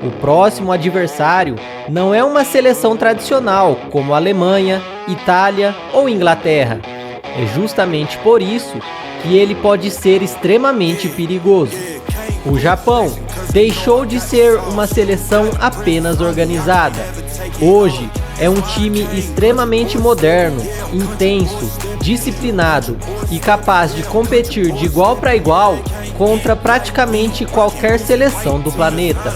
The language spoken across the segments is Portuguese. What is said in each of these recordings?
O próximo adversário não é uma seleção tradicional como Alemanha, Itália ou Inglaterra. É justamente por isso que ele pode ser extremamente perigoso. O Japão deixou de ser uma seleção apenas organizada. Hoje é um time extremamente moderno, intenso, disciplinado e capaz de competir de igual para igual contra praticamente qualquer seleção do planeta.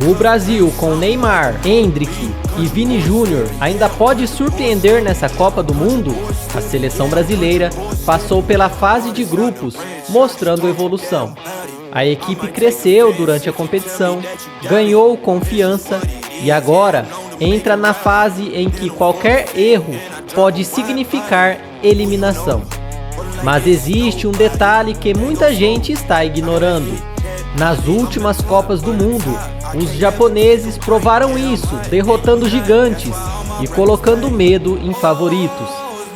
O Brasil, com Neymar, Endrick e Vini Júnior, ainda pode surpreender nessa Copa do Mundo? A seleção brasileira passou pela fase de grupos, mostrando evolução. A equipe cresceu durante a competição, ganhou confiança e agora entra na fase em que qualquer erro pode significar eliminação. Mas existe um detalhe que muita gente está ignorando. Nas últimas Copas do Mundo, os japoneses provaram isso, derrotando gigantes e colocando medo em favoritos.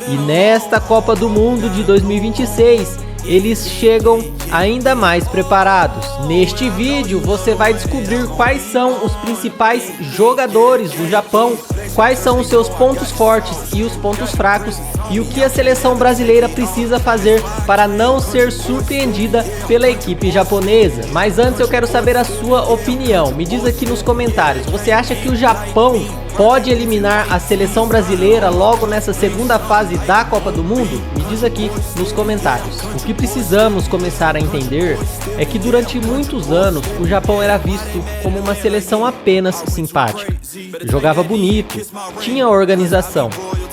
E nesta Copa do Mundo de 2026, eles chegam ainda mais preparados. Neste vídeo você vai descobrir quais são os principais jogadores do Japão, quais são os seus pontos fortes e os pontos fracos e o que a seleção brasileira precisa fazer para não ser surpreendida pela equipe japonesa. Mas antes eu quero saber a sua opinião. Me diz aqui nos comentários, você acha que o Japão pode eliminar a seleção brasileira logo nessa segunda fase da Copa do Mundo? Me diz aqui nos comentários. O que precisamos começar a entender é que durante muitos anos o Japão era visto como uma seleção apenas simpática. Jogava bonito, tinha organização,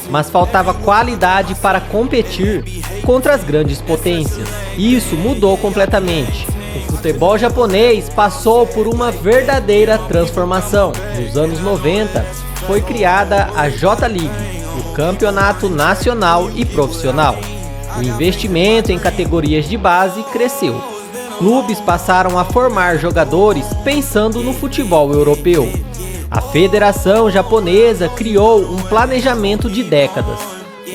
mas faltava qualidade para competir contra as grandes potências. Isso mudou completamente. O futebol japonês passou por uma verdadeira transformação. Nos anos 90, foi criada a J-League, o campeonato nacional e profissional. O investimento em categorias de base cresceu. Clubes passaram a formar jogadores pensando no futebol europeu. A Federação Japonesa criou um planejamento de décadas.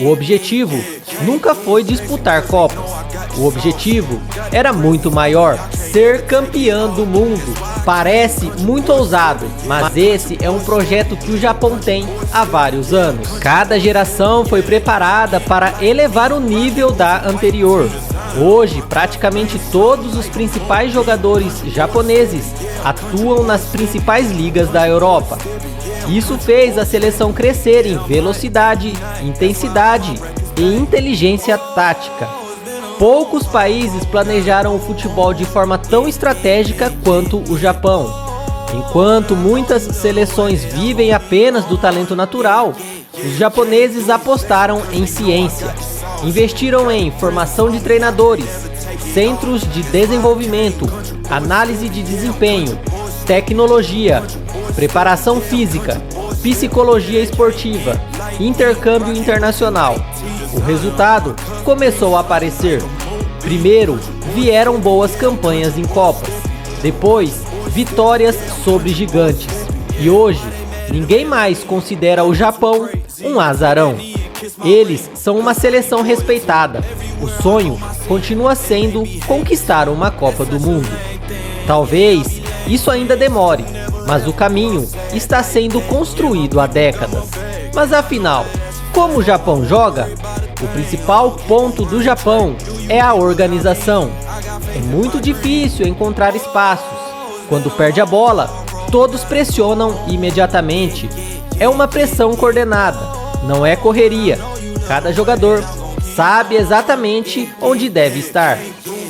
O objetivo nunca foi disputar Copas. O objetivo era muito maior: ser campeão do mundo. Parece muito ousado, mas esse é um projeto que o Japão tem há vários anos. Cada geração foi preparada para elevar o nível da anterior. Hoje, praticamente todos os principais jogadores japoneses atuam nas principais ligas da Europa. Isso fez a seleção crescer em velocidade, intensidade e inteligência tática. Poucos países planejaram o futebol de forma tão estratégica quanto o Japão. Enquanto muitas seleções vivem apenas do talento natural, os japoneses apostaram em ciência. Investiram em formação de treinadores, centros de desenvolvimento, análise de desempenho, tecnologia, preparação física, psicologia esportiva, intercâmbio internacional. O resultado começou a aparecer. Primeiro, vieram boas campanhas em Copas. Depois, vitórias sobre gigantes. E hoje, ninguém mais considera o Japão um azarão. Eles são uma seleção respeitada. O sonho continua sendo conquistar uma Copa do Mundo. Talvez isso ainda demore, mas o caminho está sendo construído há décadas. Mas afinal, como o Japão joga? O principal ponto do Japão é a organização. É muito difícil encontrar espaços. Quando perde a bola, todos pressionam imediatamente. É uma pressão coordenada, não é correria. Cada jogador sabe exatamente onde deve estar.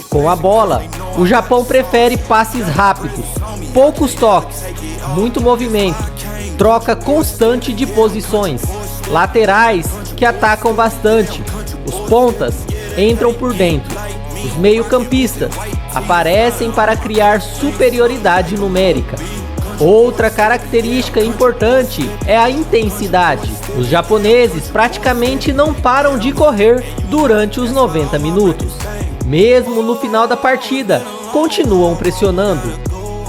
Com a bola, o Japão prefere passes rápidos, poucos toques, muito movimento, troca constante de posições, laterais que atacam bastante, os pontas entram por dentro, os meio-campistas aparecem para criar superioridade numérica. Outra característica importante é a intensidade. Os japoneses praticamente não param de correr durante os 90 minutos. Mesmo no final da partida, continuam pressionando.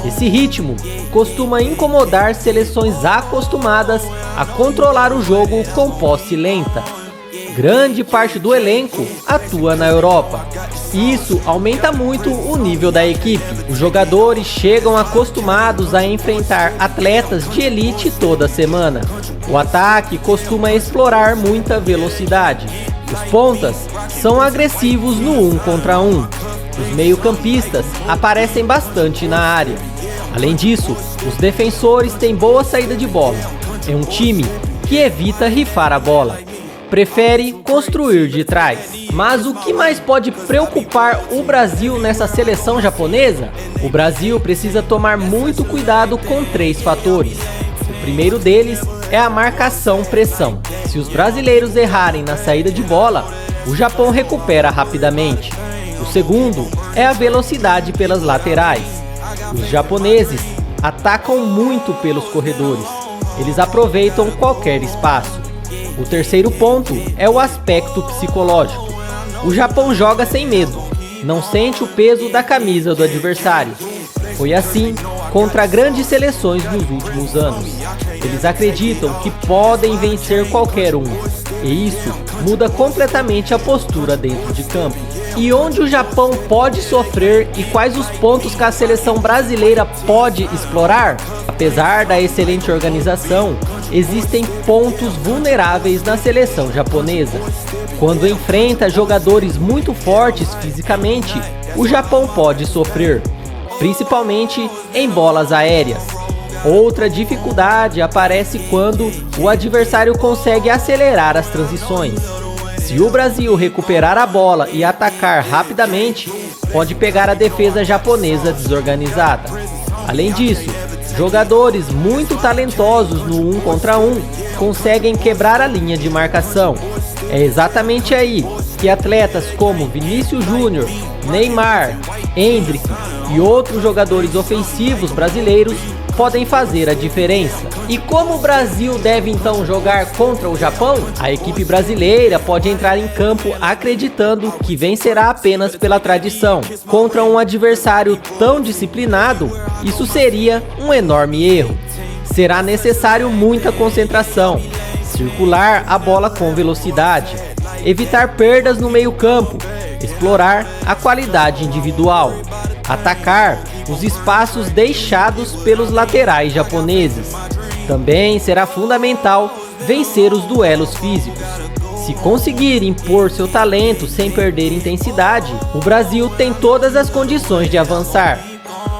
Esse ritmo costuma incomodar seleções acostumadas a controlar o jogo com posse lenta. grande parte do elenco atua na Europa. Isso aumenta muito o nível da equipe. Os jogadores chegam acostumados a enfrentar atletas de elite toda semana. O ataque costuma explorar muita velocidade. Os pontas são agressivos no 1 contra 1. Os meio-campistas aparecem bastante na área. Além disso, os defensores têm boa saída de bola. É um time que evita rifar a bola. Prefere construir de trás. Mas o que mais pode preocupar o Brasil nessa seleção japonesa? O Brasil precisa tomar muito cuidado com 3 fatores. O primeiro deles é a marcação-pressão. Se os brasileiros errarem na saída de bola, o Japão recupera rapidamente. O segundo é a velocidade pelas laterais. Os japoneses atacam muito pelos corredores. Eles aproveitam qualquer espaço. O terceiro ponto é o aspecto psicológico. O Japão joga sem medo, não sente o peso da camisa do adversário. Foi assim contra grandes seleções nos últimos anos. Eles acreditam que podem vencer qualquer um, e isso muda completamente a postura dentro de campo. E onde o Japão pode sofrer e quais os pontos que a seleção brasileira pode explorar? Apesar da excelente organização, existem pontos vulneráveis na seleção japonesa. Quando enfrenta jogadores muito fortes fisicamente, o Japão pode sofrer, principalmente em bolas aéreas. Outra dificuldade aparece quando o adversário consegue acelerar as transições. Se o Brasil recuperar a bola e atacar rapidamente, pode pegar a defesa japonesa desorganizada. Além disso, jogadores muito talentosos no 1 contra 1 conseguem quebrar a linha de marcação. É exatamente aí que atletas como Vinícius Júnior, Neymar, Endrick e outros jogadores ofensivos brasileiros podem fazer a diferença. E como o Brasil deve então jogar contra o Japão? A equipe brasileira pode entrar em campo acreditando que vencerá apenas pela tradição. Contra um adversário tão disciplinado, isso seria um enorme erro. Será necessário muita concentração, circular a bola com velocidade, evitar perdas no meio-campo, explorar a qualidade individual, atacar os espaços deixados pelos laterais japoneses. Também será fundamental vencer os duelos físicos. Se conseguir impor seu talento sem perder intensidade, o Brasil tem todas as condições de avançar.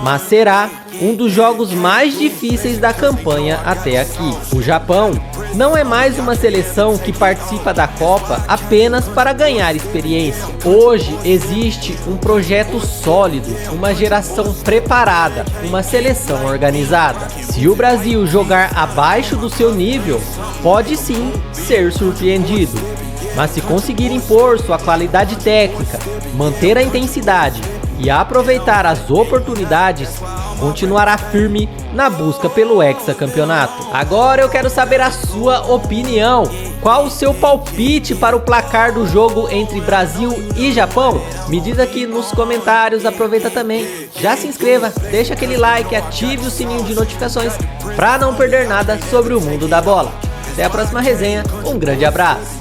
Mas será um dos jogos mais difíceis da campanha até aqui. O Japão não é mais uma seleção que participa da Copa apenas para ganhar experiência. Hoje existe um projeto sólido, uma geração preparada, uma seleção organizada. Se o Brasil jogar abaixo do seu nível, pode sim ser surpreendido. Mas se conseguir impor sua qualidade técnica, manter a intensidade e aproveitar as oportunidades, continuará firme na busca pelo hexacampeonato. Agora eu quero saber a sua opinião. Qual o seu palpite para o placar do jogo entre Brasil e Japão? Me diz aqui nos comentários, aproveita também, já se inscreva, deixa aquele like, ative o sininho de notificações para não perder nada sobre o mundo da bola. Até a próxima resenha, um grande abraço!